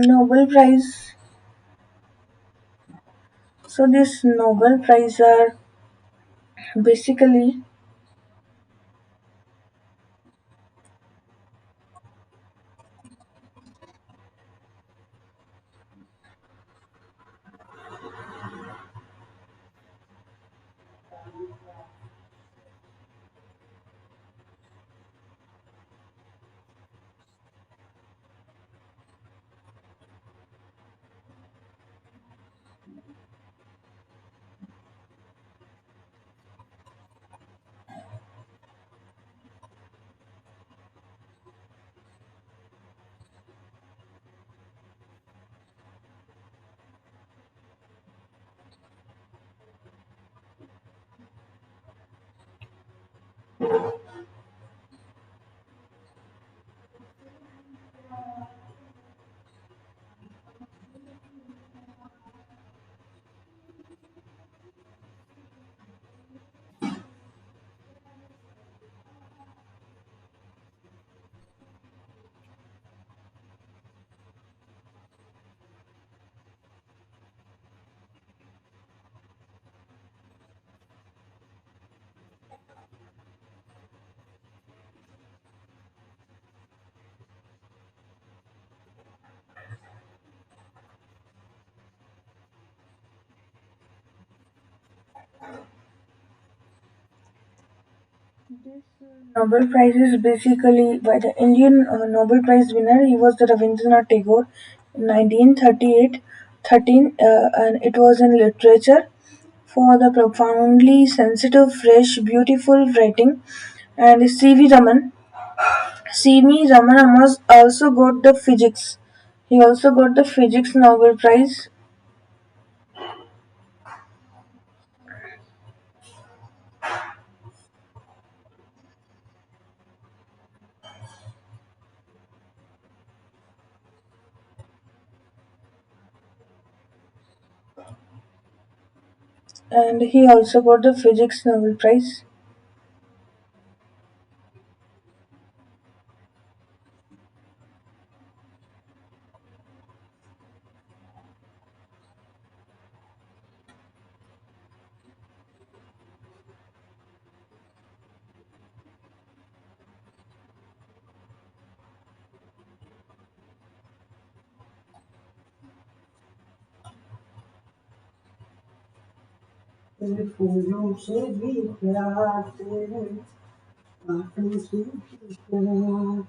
Nobel Prize. So this Nobel Prize are basically. This Nobel Prize is basically by the Indian Nobel Prize winner. He was the Rabindranath Tagore in 1938, 13, and it was in literature for the profoundly sensitive, fresh, beautiful writing. And C.V. Raman was also got the physics. He also got the physics Nobel Prize, and he also got the physics Nobel Prize. फूलों से भी प्यार तेरे आंखों से भी प्यार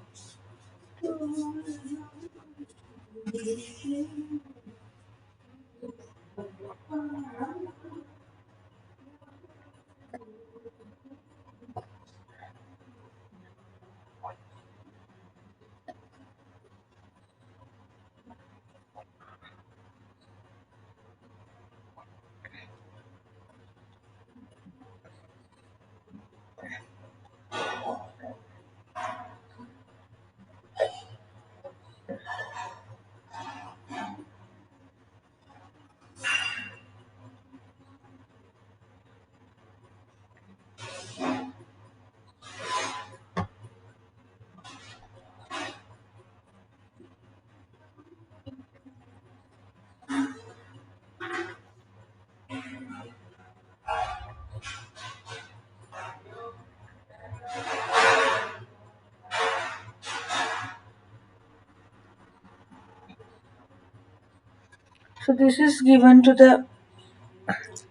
So this is given to the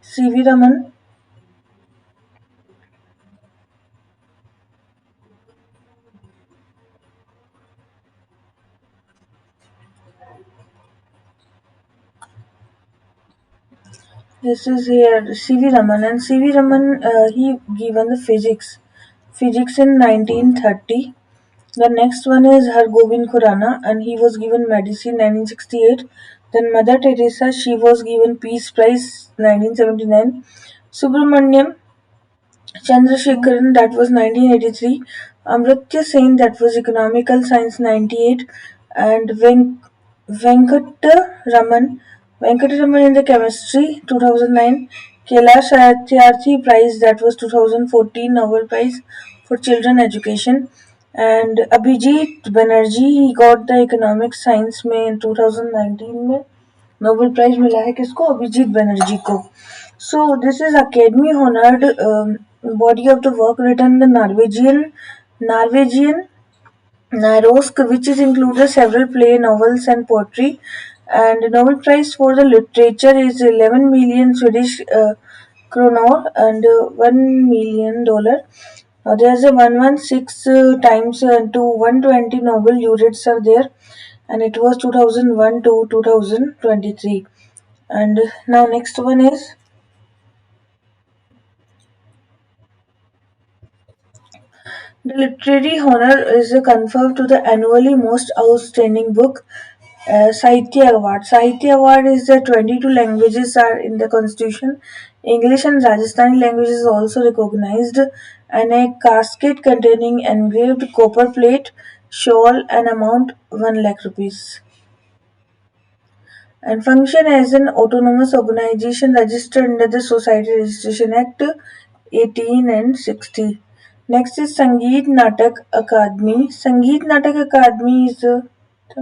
C.V. Raman. This is here C.V. Raman, and C.V. Raman he given the physics in 1930. The next one is Hargobind Khurana, and he was given medicine 1968. Then Mother Teresa, she was given Peace Prize 1979. Subramaniam Chandrasekharan, that was 1983. Amartya Sen, that was Economical Science 98. And Venkataraman, Venkataraman in the Chemistry 2009. Kailash Satyarthi Prize, that was 2014 Nobel Prize for Children Education. And Abhijit Banerjee, he got the economic science में in 2019 में Nobel prize मिला है किसको? अभिजीत बनर्जी को. So this is Academy honored body of the work written the Norwegian Narosk, which is included several play, novels, and poetry. And the Nobel Prize for the literature is 11 million Swedish kronor and $1 million. There's a 116 times to 120 Nobel laureates are there, and it was 2001 to 2023. And now next one is the literary honor is conferred to the annually most outstanding book, Sahitya Award. Sahitya Award is the 22 languages are in the constitution. English and Rajasthani language is also recognized, and a casket containing engraved copper plate, shawl, and amount 1 lakh rupees. And function as an autonomous organization registered under the Society Registration Act 18 and 60. Next is Sangeet Natak Akademi. Sangeet Natak Akademi is a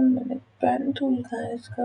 minute pen tool कहाँ है इसका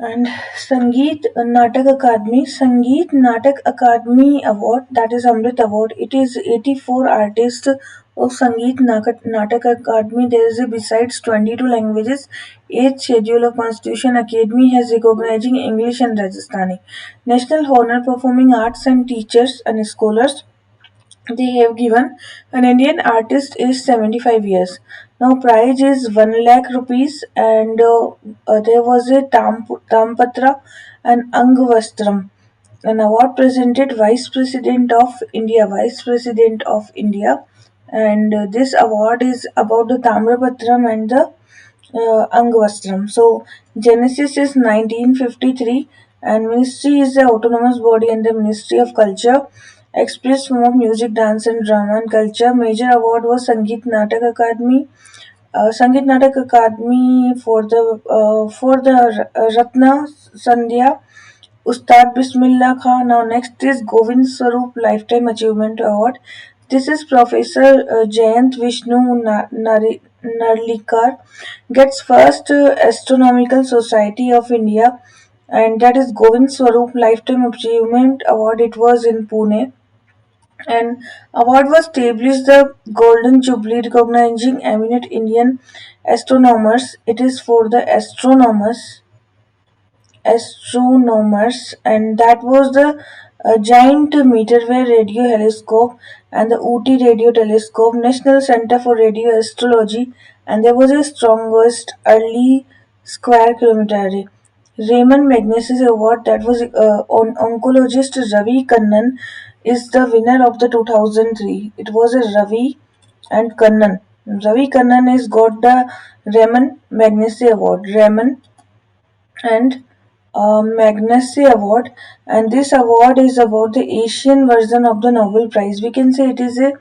and Sangeet Natak Akademi Award, that is Amrit Award. It is 84 artists of Natak Akademi. There is a besides 22 languages, 8 schedule of Constitution Academy has recognizing English and Rajasthani. National honor performing arts and teachers and scholars they have given an Indian artist is 75 years. Now prize is 1 lakh rupees and there was a Tampatra and Angvastram. An award presented Vice President of India, and this award is about the Tamrapatram and the Angvastram. So Genesis is 1953 and Ministry is the autonomous body and the Ministry of Culture. Express form of music, dance and drama and culture. Major award was Sangeet Natak Akademi. Sangeet Natak Akademi for the Ratna Sandhya Ustad Bismillah Khan. Now next is Govind Swarup Lifetime Achievement Award. This is Professor Jayant Vishnu Narlikar gets first Astronomical Society of India, and that is Govind Swarup Lifetime Achievement Award. It was in Pune. And award was established the Golden Jubilee recognizing eminent Indian astronomers. It is for the astronomers, and that was the giant meterwave radio telescope and the Ooty radio telescope, National Center for Radio Astrology, and there was a strongest early square kilometer array. Raymond Magsaysay Award, that was on oncologist Ravi Kannan, is the winner of the 2003. It was a Ravi and Kannan. Ravi Kannan has got the Raymond Magsaysay Award. Raymond and Magsaysay Award, and this award is about the Asian version of the Nobel Prize. We can say it is a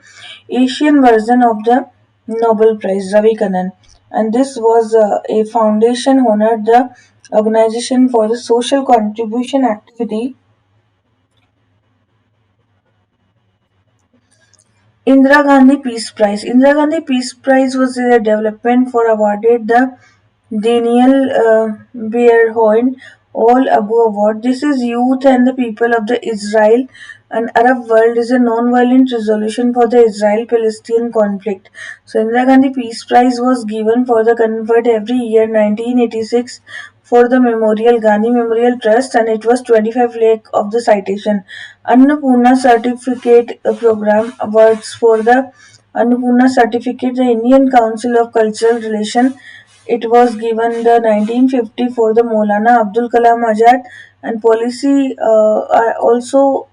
Asian version of the Nobel Prize, Ravi Kannan, and this was a foundation honored the organization for the social contribution activity. Indira Gandhi Peace Prize. Indira Gandhi Peace Prize was a development for awarded the Daniel Beerhoin All Abu Award. This is youth and the people of the Israel and Arab world is a non-violent resolution for the Israel-Palestinian conflict. So Indira Gandhi Peace Prize was given for the convert every year 1986 for the Memorial Gandhi Memorial Trust, and it was 25 lakh of the citation. Annapurna Certificate Program awards for the Annapurna Certificate, the Indian Council of Cultural Relation. It was given the 1950 for the Maulana Abdul Kalam Azad, and policy are also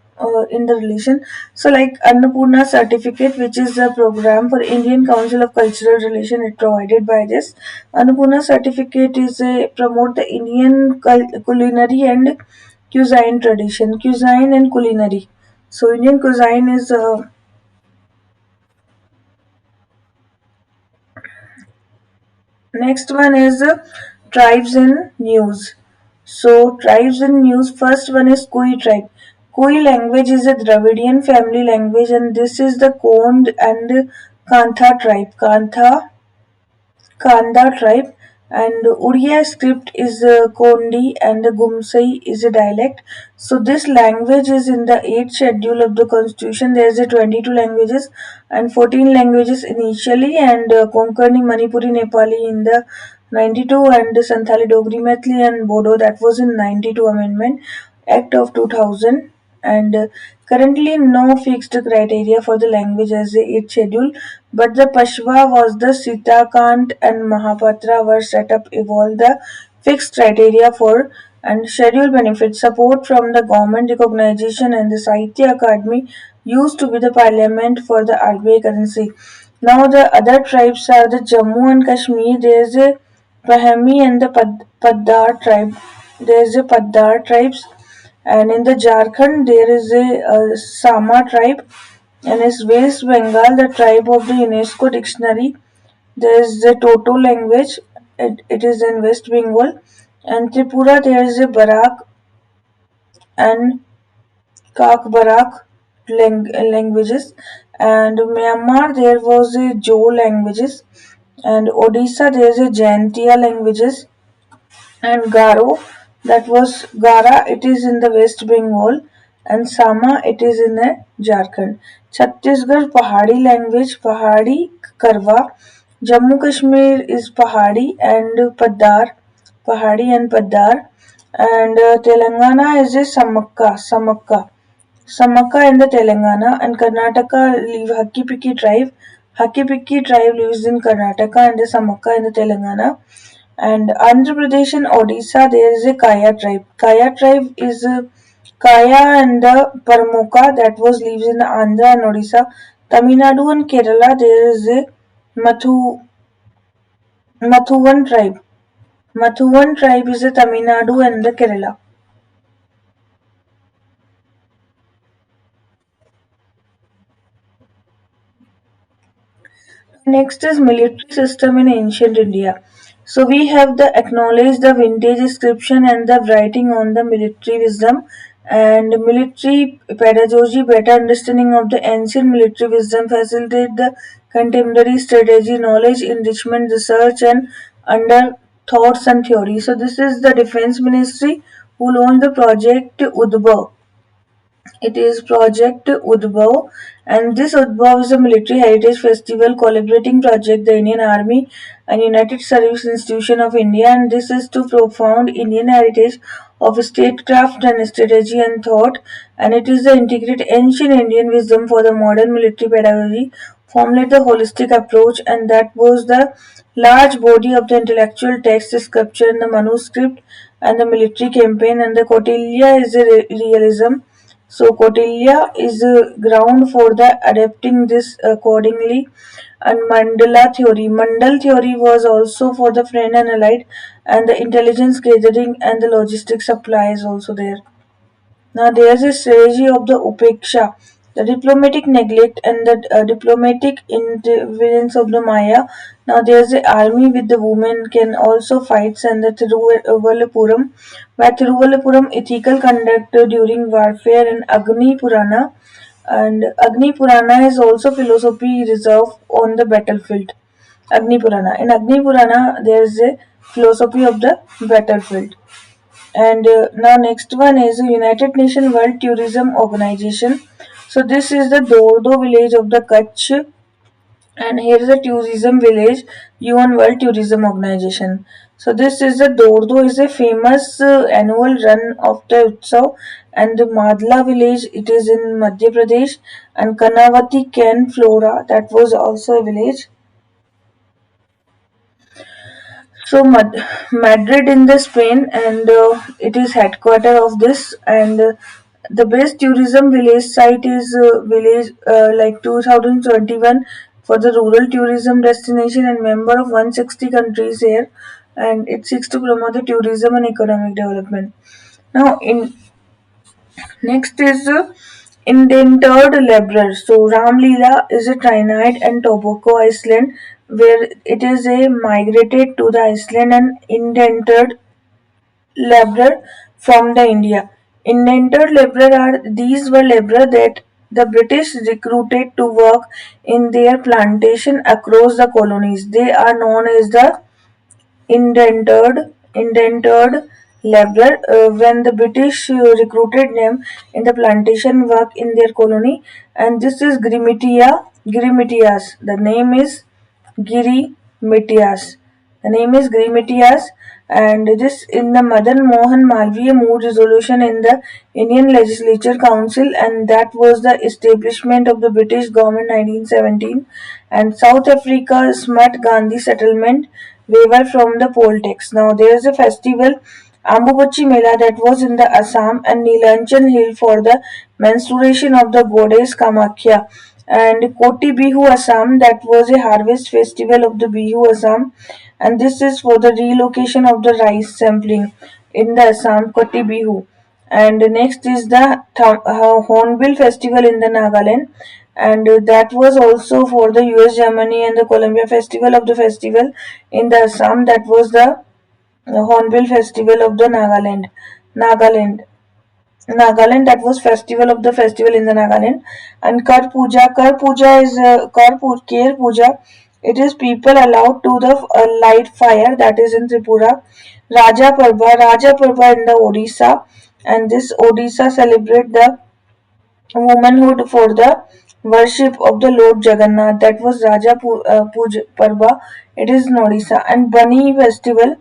in the relation. So like Annapurna Certificate, which is a program for Indian Council of Cultural Relation, it provided by this. Annapurna Certificate is a promote the Indian culinary and cuisine tradition, cuisine and culinary. So Indian cuisine is next one is tribes in news. So tribes in news. First one is Kui tribe. Kui language is a Dravidian family language, and this is the Kond and Kantha tribe. Kanda tribe, and Uriya script is Kondi, and the Gumsai is a dialect. So this language is in the 8th schedule of the constitution. There is a 22 languages and 14 languages initially, and Konkani, Manipuri, Nepali in the 92, and Santhali, Dogri, Maithili and Bodo, that was in 92 amendment act of 2000, and currently no fixed criteria for the language as its schedule, but the Pashwa was the Sitakant and Mahapatra were set up evolve the fixed criteria for and schedule benefits support from the government recognition, and the Sahitya Academy used to be the parliament for the RBI currency. Now the other tribes are the Jammu and Kashmir. There is a Pahami and the Paddar tribe. There is a Paddar tribes, and in the Jharkhand there is a Sama tribe, and in West Bengal the tribe of the UNESCO dictionary. There is the Toto language. It is in West Bengal, and Tripura there is a Barak and Kakbarak languages, and Myanmar there was a Jo languages, and Odisha there is a Jaintia languages, and Garo, that was Gara, it is in the West Bengal, and Sama, it is in the Jharkhand. Chhattisgarh Pahadi language, Pahadi Karwa. Jammu Kashmir is Pahadi and Paddar, Pahadi and Paddar, and Telangana is a Samakka in the Telangana, and Karnataka live Hakki tribe. Hakki tribe lives in Karnataka, and the Samakka in the Telangana. And Andhra Pradesh and Odisha, there is a Kaya tribe. Kaya tribe is Kaya and the Paramoka, that was lives in Andhra and Odisha. Tamil Nadu and Kerala, there is a Mathuvan tribe. Mathuvan tribe is a Tamil Nadu and the Kerala. Next is military system in ancient India. So we have the acknowledge the vintage inscription and the writing on the military wisdom and military pedagogy, better understanding of the ancient military wisdom, facilitate the contemporary strategy, knowledge enrichment, research and under thoughts and theory. So this is the defense ministry who launched the project Udbhav. It is Project Udbhav, and this Udbhav is a military heritage festival collaborating project the Indian Army and United Service Institution of India, and this is to profound Indian heritage of statecraft and strategy and thought, and it is the integrate ancient Indian wisdom for the modern military pedagogy, formulate the holistic approach, and that was the large body of the intellectual text, sculpture, and the manuscript, and the military campaign, and the Kautilya is the realism. So Kautilya is the ground for the adapting this accordingly. And Mandala theory. Mandal theory was also for the friend and allied, and the intelligence gathering and the logistic supply is also there. Now there's a strategy of the upeksha, the diplomatic neglect and the diplomatic interference of the Maya. Now there's the army with the women can also fight, and the Thiruvallapuram, where Thiruvallapuram ethical conduct during warfare, and Agni Purana. And Agni Purana is also philosophy reserved on the battlefield. Agni Purana. In Agni Purana, there is a philosophy of the battlefield. And now next one is United Nations World Tourism Organization. So this is the Dordo village of the Kutch, and here is a tourism village, UN World Tourism Organization. So this is the Dordo is a famous annual run of the Utsav, and the Madla village it is in Madhya Pradesh, and Kanavati Ken Flora that was also a village. So Madrid in the Spain, and it is headquarter of this. And the best tourism village site is village like 2021 for the rural tourism destination and member of 160 countries here, and it seeks to promote the tourism and economic development. Now in next is Indentured Laborer. So Ramlila is a Trinidad and Tobago island where it is a migrated to the Iceland and indentured laborer from the India. Indentured laborer are these were laborer that the British recruited to work in their plantation across the colonies. They are known as the indentured laborer when the British recruited them in the plantation work in their colony, and this is Girimitias. The name is Girimitias. The name is Girimitias, and this in the Madan Mohan Malviya moved resolution in the Indian Legislature Council, and that was the establishment of the British government 1917, and South Africa Smart Gandhi settlement waiver from the poll tax. Now there is a festival Ambubachi Mela that was in the Assam, and Nilanchan Hill for the menstruation of the goddess Kamakhya, and Koti Bihu Assam that was a harvest festival of the Bihu Assam, and this is for the relocation of the rice sampling in the Assam Koti Bihu. And next is the Hornbill Festival in the Nagaland, and that was also for the US, Germany, and the Columbia Festival of the festival in the Assam. That was the Hornbill Festival of the Nagaland. Nagaland, that was festival of the festival in the Nagaland. And Kar Puja is Kher Puja. It is people allowed to the light fire that is in Tripura. Raja Parva in the Odisha, and this Odisha celebrate the womanhood for the worship of the Lord Jagannath. That was Puja Parva. It is in Odisha. And Bani festival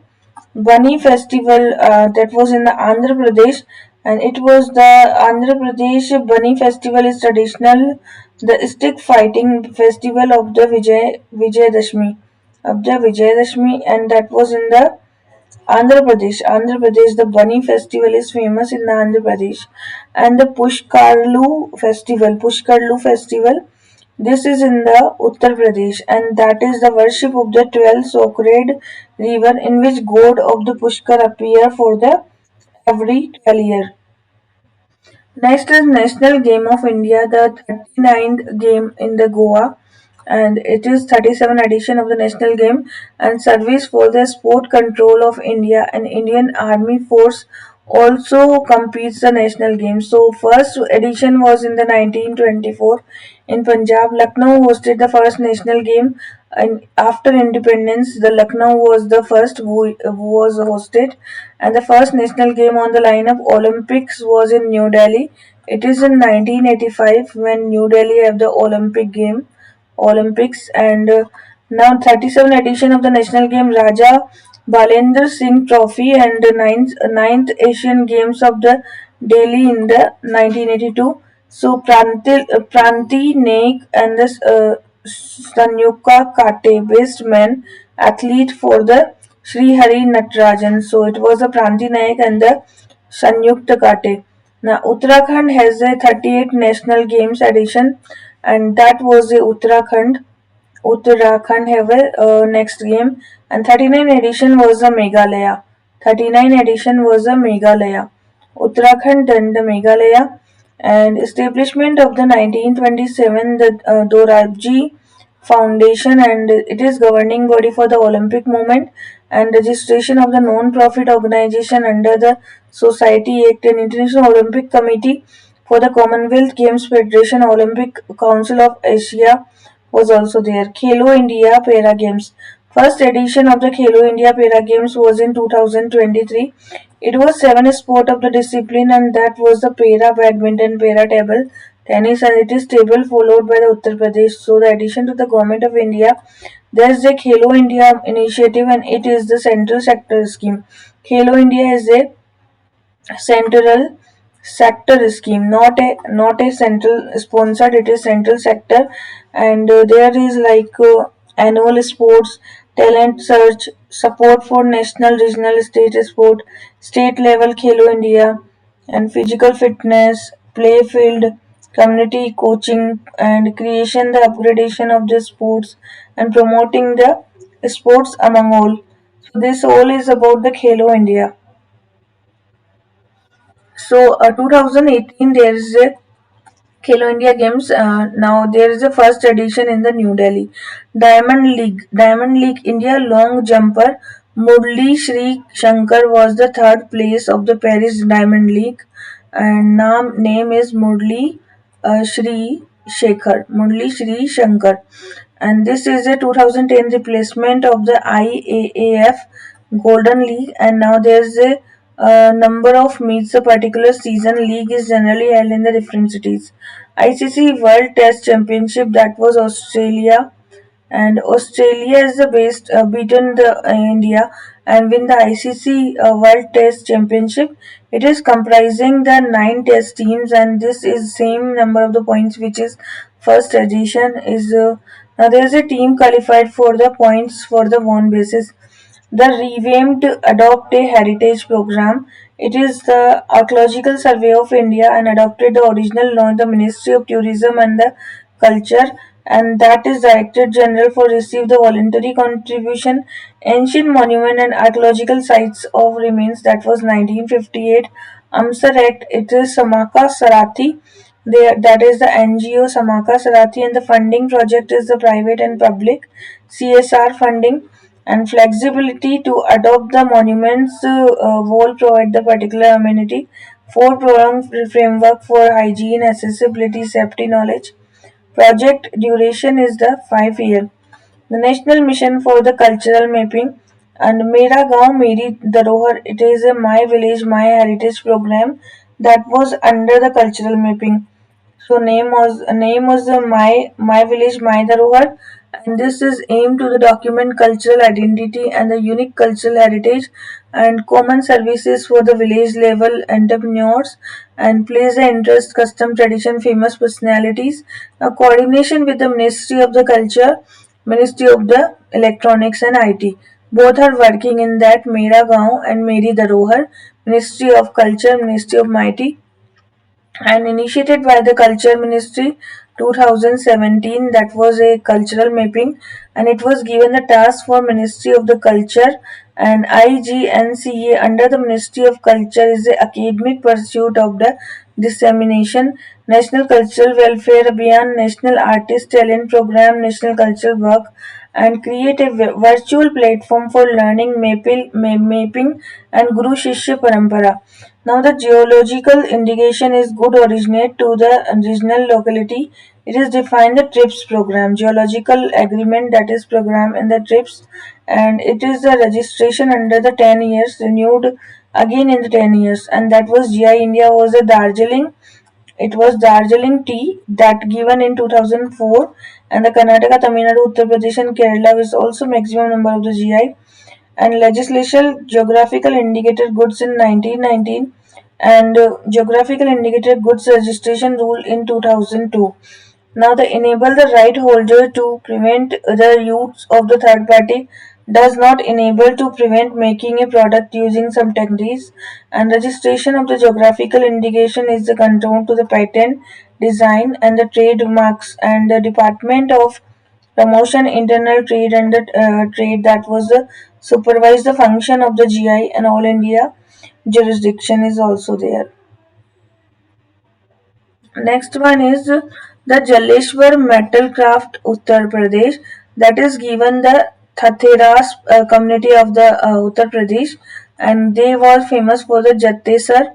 that was in the Andhra Pradesh, and it was the Andhra Pradesh Bani festival is traditional the stick fighting festival of the Vijayadashmi, and that was in the Andhra Pradesh. Andhra Pradesh, the Bani festival is famous in the Andhra Pradesh, and the Pushkarlu festival. This is in the Uttar Pradesh, and that is the worship of the 12 sacred river in which god of the Pushkar appear for the every 12 year. Next is National Game of India, the 39th game in the Goa, and it is 37th edition of the national game and service for the sport control of India, and Indian Army Force also competes the national game. So first edition was in the 1924 in Punjab. Lucknow hosted the first national game, and after independence, the Lucknow was the first who was hosted, and the first national game on the line of Olympics was in New Delhi. It is in 1985 when New Delhi have the Olympics, and now 37th edition of the national game Raja Balendra Singh Trophy, and the ninth Asian Games of the Delhi in the 1982. So Pranti Naik and the Sanyuka Kate, best men athlete for the Sri Hari Natarajan. So it was the Pranti Nayak and the Sanyukta Kate. Now Uttarakhand has a 38 National Games edition, and that was the Uttarakhand have a next game, and 39 edition was the Meghalaya. 39 edition was the Meghalaya. Uttarakhand and the Meghalaya, and establishment of the 1927 the Dorabji Foundation, and it is governing body for the Olympic movement, and registration of the non-profit organization under the Society Act and International Olympic Committee for the Commonwealth Games Federation, Olympic Council of Asia was also there. Khelo India Para Games. First edition of the Khelo India Para Games was in 2023. It was seven sport of the discipline, and that was the para badminton, para table tennis, and it is table followed by the Uttar Pradesh. So the addition to the government of India, there is a Khelo India initiative, and it is the central sector scheme. Khelo India is a central sector scheme, not a central sponsored, it is central sector, and there is like annual sports, talent search, support for national, regional, state sport, state level Khelo India, and physical fitness, play field, community coaching, and creation the upgradation of the sports, and promoting the sports among all. So this all is about the Khelo India. So 2018 there is a Khelo India Games. Now there is a first edition in the New Delhi. Diamond League. Diamond League India long jumper Murli Shri Shankar was the third place of the Paris Diamond League, and name is Murli Shri Shekhar. Murli Shri Shankar, and this is a 2010 replacement of the IAAF Golden League, and now there's a number of meets a particular season. League is generally held in the different cities. ICC World Test Championship, that was Australia, and Australia is the best beaten the India and win the ICC World Test Championship. It is comprising the 9 test teams, and this is same number of the points which is first edition is. Now there is a team qualified for the points for the one basis. The revamped Adopt a Heritage program. It is the Archaeological Survey of India and adopted the original law in the Ministry of Tourism and the Culture, and that is Director General for receive the voluntary contribution ancient monument and archaeological sites of remains, that was 1958. Amsar Act, it is Samaka Sarathi, that is the NGO Samaka Sarathi, and the funding project is the private and public CSR funding, and flexibility to adopt the monuments wall provide the particular amenity for prolonged framework for hygiene, accessibility, safety, knowledge. Project duration is the 5 year. The National Mission for the Cultural Mapping, and Mera Gaon Meri Dharohar, it is a My Village My Heritage program that was under the cultural mapping. So name was the My Village My Dharohar, and this is aimed to the document cultural identity and the unique cultural heritage and common services for the village level entrepreneurs, and place the interest, custom, tradition, famous personalities. Now coordination with the Ministry of the Culture, Ministry of the Electronics and IT. Both are working in that Mera Gaon and Meri Dharohar, Ministry of Culture, Ministry of Mighty, and initiated by the Culture Ministry 2017, that was a cultural mapping, and it was given the task for Ministry of the Culture, and IGNCA under the Ministry of Culture is the academic pursuit of the dissemination, National Cultural Welfare Abhiyan, National Artist Talent Program, National Cultural Work, and create a virtual platform for learning mapping and Guru Shishya Parampara. Now the geological indication is good originate to the regional locality. It is defined the TRIPS program, geological agreement, that is program in the TRIPS, and it is the registration under the 10 years renewed again in the 10 years, and that was GI India was a Darjeeling, it was Darjeeling tea that given in 2004, and the Karnataka, Tamil Nadu, Uttar Pradesh, and Kerala was also maximum number of the GI, and legislation geographical indicator goods in 1919, and geographical indicator goods registration rule in 2002. Now they enable the right holder to prevent the use of the third party does not enable to prevent making a product using some techniques, and registration of the geographical indication is the control to the patent design and the trademarks, and the department of promotion internal trade and the trade that was the supervise the function of the GI, and all India jurisdiction is also there. Next one is the Jaleshwar Metal Craft Uttar Pradesh, that is given the Thateras community of the Uttar Pradesh, and they were famous for the Jattesar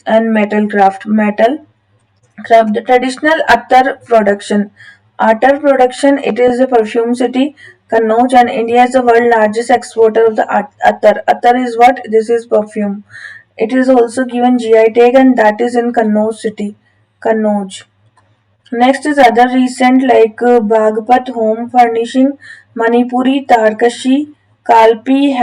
and metal craft, the traditional attar production. Attar production, it is a perfume city, Kannauj, and India is the world largest exporter of the attar. Attar is what? This is perfume. It is also given GI tag, and that is in Kannauj city, Kannauj. Next is other recent like Bagpat Home Furnishing, Manipuri Tarkashi, Kalpi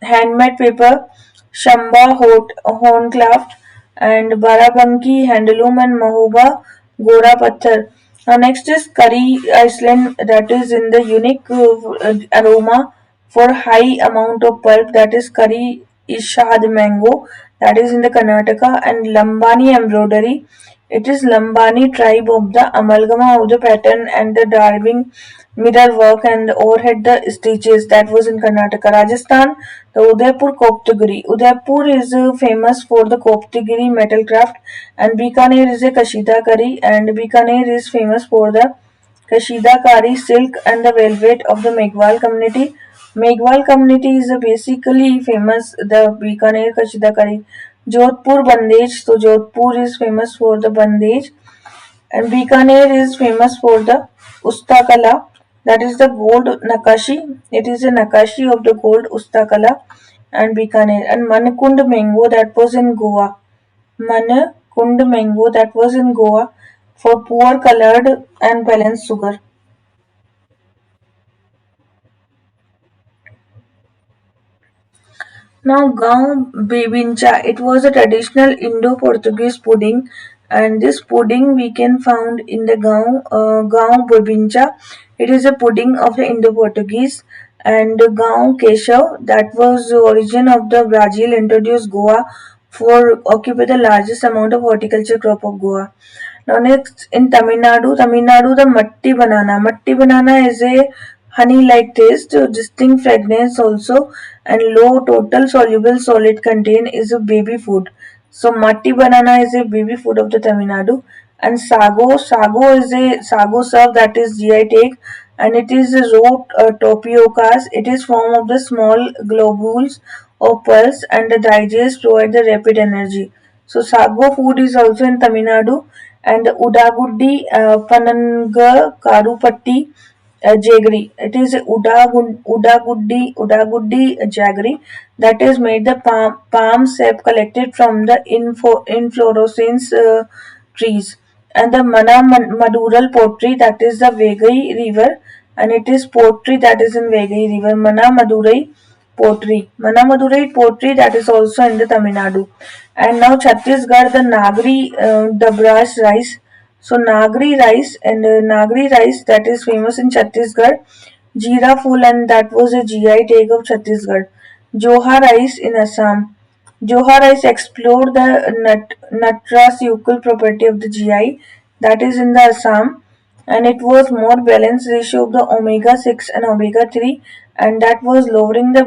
Handmade Paper, Shamba Horncraft, and Barabanki Handloom and Mahoba Gora Patthar. Next is Curry Iceland, that is in the unique aroma for high amount of pulp, that is Curry Ishad Mango, that is in the Karnataka, and Lambani Embroidery, it is Lambani tribe of the amalgama of the pattern and the Darwin mirror work and overhead the stitches, that was in Karnataka. Rajasthan, the Udaipur Koptagiri. Udaipur is famous for the Koptagiri metal craft, and Bikaner is a Kashida curry, and Bikaner is famous for the Kashida Kari silk and the velvet of the Meghwal community. Meghwal community is basically famous the Bikaner Kashida Kari. Jodhpur Bandej, so Jodhpur is famous for the bandage, and Bikaner is famous for the Ustakala, that is the gold nakashi. It is a nakashi of the gold Ustakala and Bikaner, and Manakund mango, that was in Goa. Manakund mango, that was in Goa, for poor colored and balanced sugar. Now, gaon bebincha, it was a traditional Indo-Portuguese pudding, and this pudding we can found in the gaon bebincha. It is a pudding of the Indo-Portuguese, and gaon keshav, that was the origin of the Brazil introduced Goa for occupy the largest amount of horticulture crop of Goa. Now next in Tamil Nadu the matti banana. Matti banana is a honey-like taste, distinct fragrance also, and low total soluble solid content is a baby food. So matti banana is a baby food of the Tamil Nadu, and sago is a sago serve, that is GI tag, and it is a raw tapiocas. It is form of the small globules of pulse, and the digest provide the rapid energy. So sago food is also in Tamil Nadu, and Udaguddi Pananga Karupatti jaggery. It is Udaguddi jaggery, that is made the palm sap collected from the inflorescence trees. And the Madural pottery, that is the Vegai river, and it is pottery that is in Vegai river. Mana Madurai pottery, that is also in the Tamil Nadu. And now Chhattisgarh, the Nagri, the brass rice. So Nagri rice, that is famous in Chhattisgarh. Jeera Fool, and that was a GI tag of Chhattisgarh. Joha rice in Assam. Joha rice explored the nutraceutical property of the GI, that is in the Assam, and it was more balanced ratio of the omega 6 and omega 3, and that was lowering the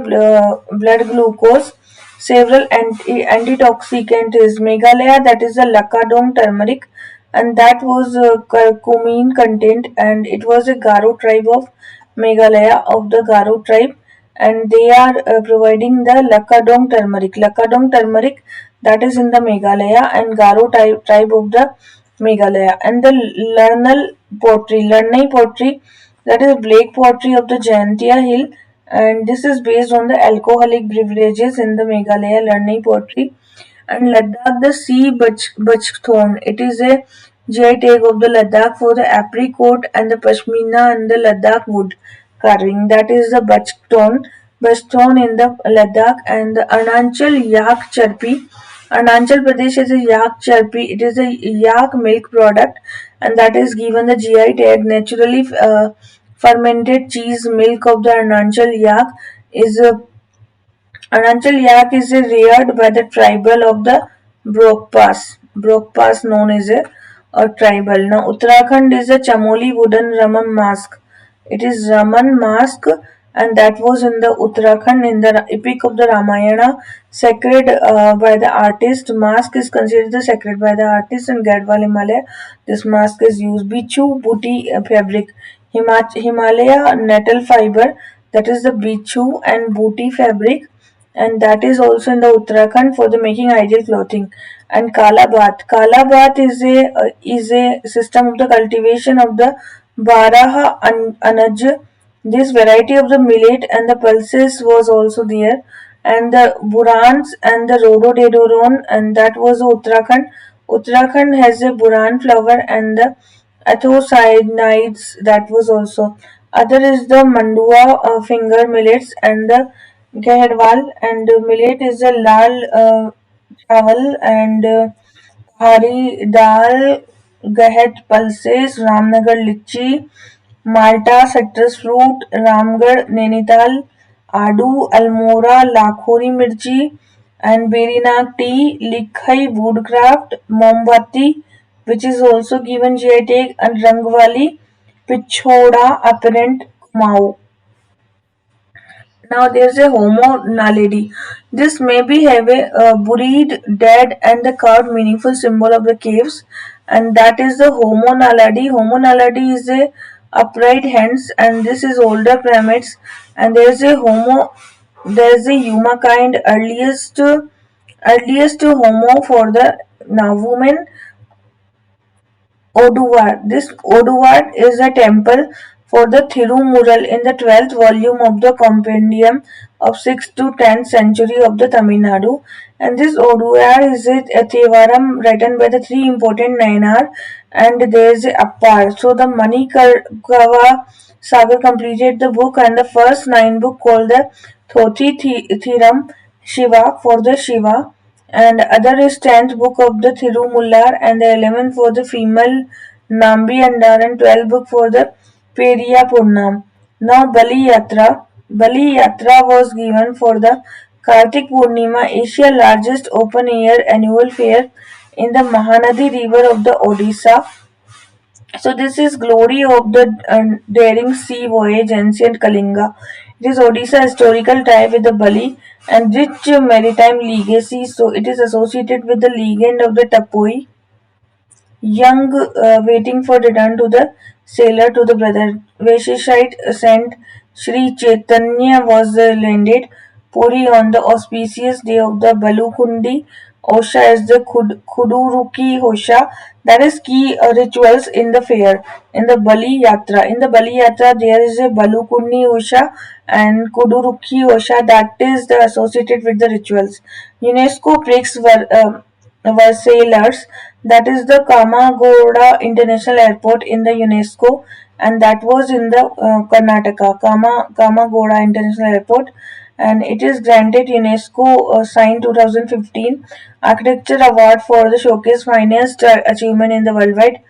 blood glucose. Several antitoxicant is Meghalaya, that is the Lakadong turmeric, and that was curcumin content, and it was a Garo tribe of Meghalaya of the Garo tribe, and they are providing the Lakadong turmeric. Lakadong turmeric, that is in the Meghalaya, and Garo tribe of the Meghalaya, and the Lernai pottery, that is Blake pottery of the Jayantia Hill, and this is based on the alcoholic beverages in the Meghalaya Lernai pottery. And Ladakh, the sea buckthorn. It is a GI tag of the Ladakh for the apricot and the pashmina and the Ladakh wood carving. That is the buckthorn in the Ladakh, and the Arunachal yak charpi. Arunachal Pradesh is a yak charpi. It is a yak milk product, and that is given the GI tag naturally fermented cheese, milk of the Arunachal yak is Arunachal yak is reared by the tribal of the Brokpas. Brokpas known as a tribal. Now Uttarakhand is a Chamoli wooden Raman mask. It is Raman mask, and that was in the Uttarakhand in the epic of the Ramayana, sacred by the artist. Mask is considered the sacred by the artist in Gadwal Himalaya. This mask is used. Bichu booty fabric. Himalaya nettle fiber, that is the bichu and booty fabric, and that is also in the Uttarakhand for the making ideal clothing. And Kalabath. Kalabath is a system of the cultivation of the Baraha Anaj. This variety of the millet and the pulses was also there, and the Burans and the rhododendron, and that was Uttarakhand. Uttarakhand has a Buran flower and the anthocyanins, that was also. Other is the Mandua finger millets and the Gehadwal, and millet is a lal chawal and hari dal, Gahed pulses, Ramnagar litchi, Malta citrus fruit, Ramgarh Nainital, Adu, Almora, Lakhori mirchi, and Berinag tea, Likhai woodcraft, Mombati, which is also given GI tag, and Rangwali, Pichoda apparent Kumaon. Now there's a Homo naledi. This may be have a buried, dead, and the carved meaningful symbol of the caves, and that is the Homo naledi. Homo naledi is a upright hands, and this is older pyramids. And there's a humankind earliest Homo for the now woman Oduwar. This Oduwar is a temple for the Thirumural in the 12th volume of the Compendium of 6th to 10th century of the Tamil Nadu. And this Oduwar is a Thevaram written by the three important Nayanar, and there is a Appar. So the Manikava Sagar completed the book, and the first nine book called the Thothi Thiram Shiva for the Shiva, and other is 10th book of the Thirumullar, and the 11th for the female Nambi Andar, and 12th book for the Periya Purnam. Now Bali Yatra. Bali Yatra was given for the Kartik Purnima, Asia's largest open air annual fair in the Mahanadi river of the Odisha. So this is glory of the daring sea voyage, ancient Kalinga. It is Odisha historical tie with the Bali and rich maritime legacy. So it is associated with the legend of the Tapui, young waiting for return to the sailor to the brother. Veshishite saint Sri Chaitanya was landed Puri on the auspicious day of the Balukundi Osha as the Kuduruki Hosha, that is key rituals in the fair. In the Bali Yatra, there is a Balukundi Osha and Kuduruki Osha, that is the associated with the rituals. UNESCO bricks were sailors, that is the Kamagoda International Airport in the UNESCO, and that was in the Karnataka, Kamagoda International Airport, and it is granted UNESCO signed 2015 Architecture Award for the showcase finest achievement in the worldwide.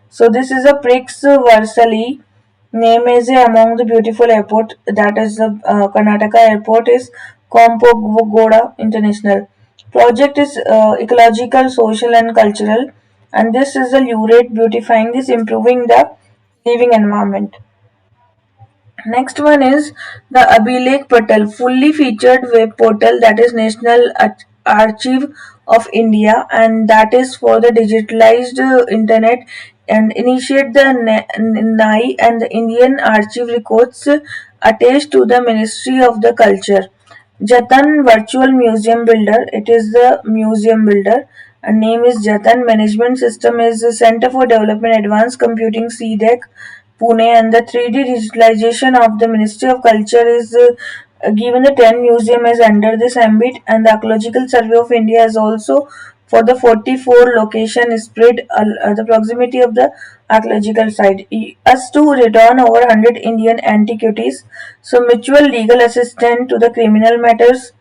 So this is a Prix Versailles. Name is among the beautiful airport, that is the Karnataka airport is Kompogoda International. Project is ecological, social, and cultural, and this is a laureate beautifying this, improving the living environment. Next one is the Abhilekh Patal, fully featured web portal, that is National Archive of India, and that is for the digitalized internet, and initiate the NAI and the Indian Archive records attached to the Ministry of the Culture. Jatan Virtual Museum Builder. It is the museum builder. And name is Jatan. Management system is the Center for Development Advanced Computing CDEC, Pune, and the 3D digitalization of the Ministry of Culture is given the 10 museum is under this ambit, and the Archaeological Survey of India is also for the 44 location spread the proximity of the archaeological site. Us to return over 100 Indian antiquities. So mutual legal assistance to the criminal matters,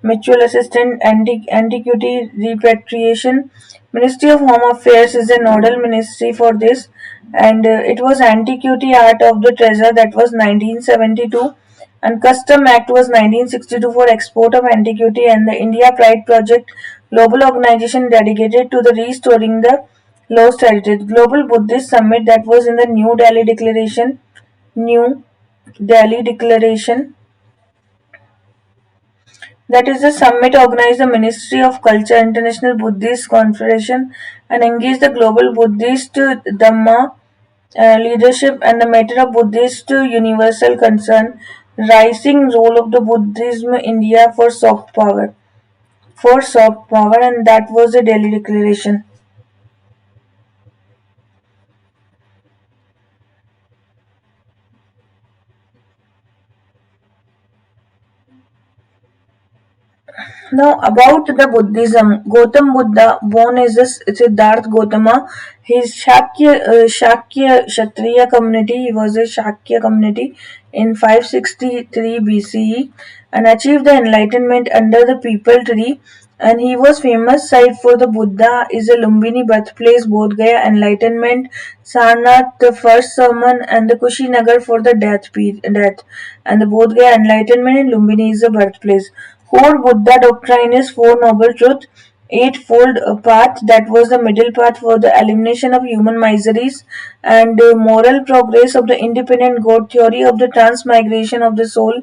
mutual assistance, antiquity repatriation. Ministry of Home Affairs is a nodal ministry for this, and it was Antiquity Art of the Treasure, that was 1972, and Custom Act was 1962 for export of antiquity, and the India Pride Project, global organization dedicated to the restoring the lost heritage. Global Buddhist Summit, that was in the New Delhi Declaration, that is the summit organized the Ministry of Culture, International Buddhist Confederation, and engaged the global Buddhist Dhamma leadership and the matter of Buddhist universal concern, rising role of the Buddhism in India for soft power, and that was the Delhi Declaration. Now about the Buddhism, Gautam Buddha, born as a Siddhartha Gautama, his Shakya Kshatriya community, he was a Shakya community in 563 BCE and achieved the enlightenment under the people tree. And he was famous site for the Buddha is a Lumbini birthplace, Bodh Gaya enlightenment, Sarnath the first sermon, and the Kushinagar for the death. And the Bodh Gaya enlightenment in Lumbini is the birthplace. Core Buddha doctrine is Four Noble Truths, Eightfold Path, that was the middle path for the elimination of human miseries, and moral progress of the independent God, theory of the transmigration of the soul,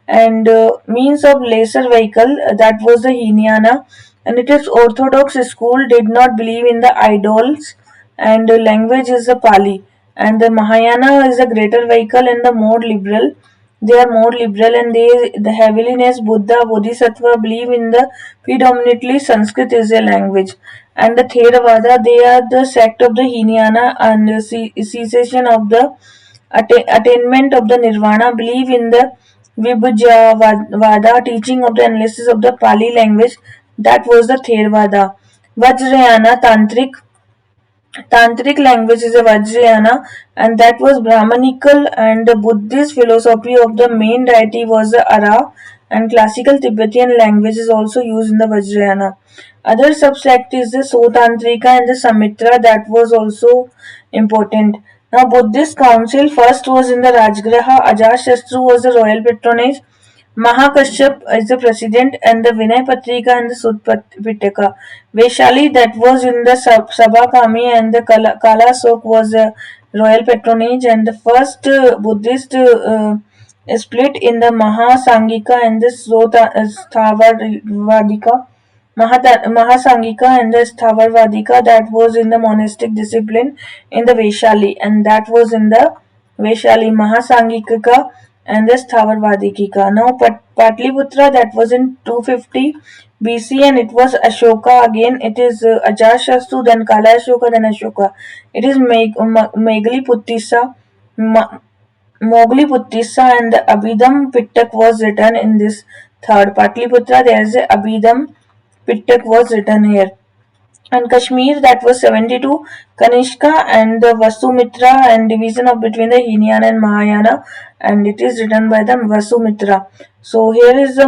and means of lesser vehicle, that was the Hinayana. And it is Orthodox school did not believe in the idols, and language is the Pali. And the Mahayana is a greater vehicle and the more liberal. They are more liberal and the heaviness Buddha Bodhisattva believe in the predominantly Sanskrit is a language. And the Theravada, they are the sect of the Hinayana and the cessation of the attainment of the Nirvana, believe in the Vibhajavada, teaching of the analysis of the Pali language, that was the Theravada. Vajrayana, Tantric language is a Vajrayana, and that was Brahmanical, and the Buddhist philosophy of the main deity was the Ara, and classical Tibetan language is also used in the Vajrayana. Other subsect is the Sotantrika and the Samitra, that was also important. Now Buddhist council first was in the Rajgraha, Ajatashastru was the royal patronage, Mahakashyap is the president, and the Vinay Patrika and the Sutta Vaishali, that was in the Sabakami, and the Kala Sok was the royal patronage, and the first Buddhist split in the Mahasangika and the Sthavarvadika. Mahasangika and the Sthavarvadika, that was in the monastic discipline in the Vaishali, and that was in the Vaishali Mahasangika and the Sthavarvadika. Now Patliputra, that was in 250 BC, and it was Ashoka again. It is Ajatashatru, then Kala Ashoka, then Ashoka. It is Meghali Mowgli Puttisa, and the Abhidham Pittak was written in this third Patliputra. There is a Abhidham Pittak was written here. And Kashmir, that was 72, Kanishka and the Vasumitra, and division of between the Hinayana and Mahayana, and it is written by the Vasumitra. So here is the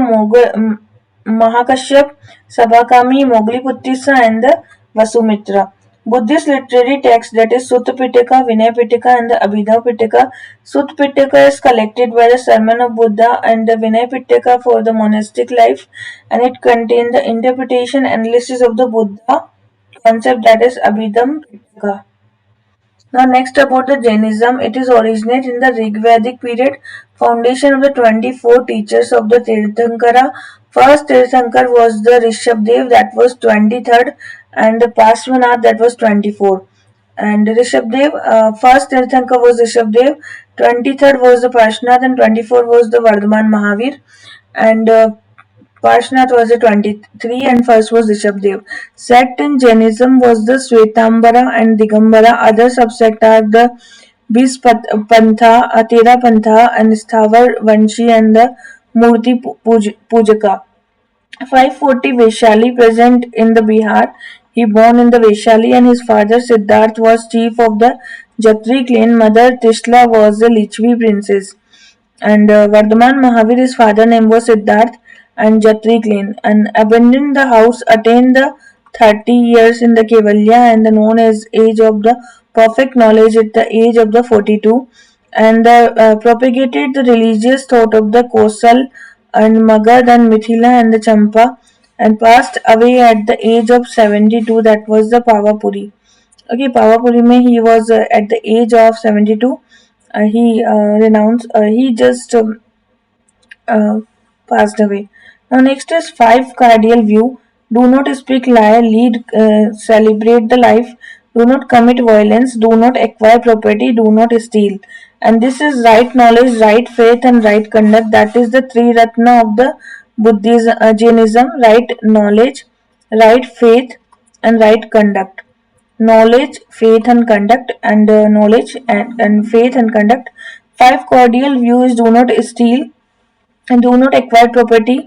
Mahakashyap, Sabakami, Mogliputtisa, and the Vasumitra. Buddhist literary text, that is Sutta Pitaka, Vinay Pitaka, and the Abhidhamma Pitaka. Sutta Pitaka is collected by the sermon of Buddha, and the Vinay Pitaka for the monastic life, and it contains the interpretation analysis of the Buddha concept, that is Abhidham Pitaka. Now next about the Jainism, it is originated in the Rigvedic period, foundation of the 24 teachers of the Tirthankara. First Tirthankar was the Rishabdev, that was 23rd, and the Parshvanath, that was 24. And Rishabdev, first Tirthankar was Rishabdev, 23rd was the Parshvanath, and 24 was the Vardhaman Mahavir. And Parshvanath was the 23 and first was Rishabdev. Sect in Jainism was the Svetambara and Digambara. Other subsect are the Bispantha, Atera Pantha, and Sthavar Vanshi, and the Murti Pujaka. 540 Vaishali, present in the Bihar. He born in the Vaishali, and his father Siddharth was chief of the Jatri clan. Mother Tishla was the Lichvi princess. And Vardhaman Mahavir, his father name was Siddharth, and Jatri clan, and abandoned the house, attained the 30 years in the Kevalya and the known as age of the perfect knowledge at the age of the 42, and propagated the religious thought of the Kosal and Magad and Mithila and the Champa, and passed away at the age of 72. That was the Pavapuri. Okay, Pavapuri mein he was at the age of 72. He renounced. He just uh, passed away. Now, next is five cardial view. Do not speak lie, lead, celebrate the life. Do not commit violence. Do not acquire property. Do not steal. And this is right knowledge, right faith, and right conduct. That is the three ratna of the Buddhism, Jainism: right knowledge, right faith, and right conduct. Knowledge, faith, and conduct, and knowledge and faith and conduct. Five cordial views: do not steal, and do not acquire property,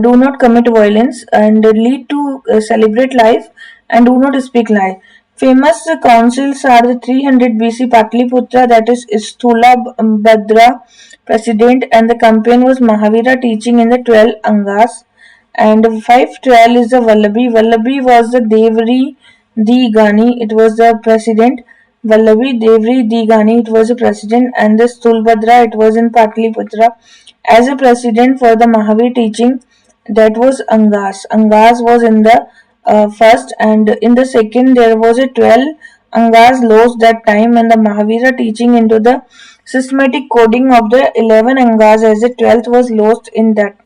do not commit violence, and lead to celebrate life, and do not speak lie. Famous councils are the 300 BC Patliputra, that is Sthula Bhadra president, and the campaign was Mahavira teaching in the 12 Angas. And 512 is the Vallabhi. Vallabhi was the Devri Digani, it was the president. Vallabhi Devri Digani, it was the president, and the Stulbhadra, it was in Patliputra. As a president for the Mahavir teaching, that was Angas. Angas was in the first, and in the second there was a 12 Angas lost that time, and the Mahavira teaching into the systematic coding of the 11 Angas as the 12th was lost in that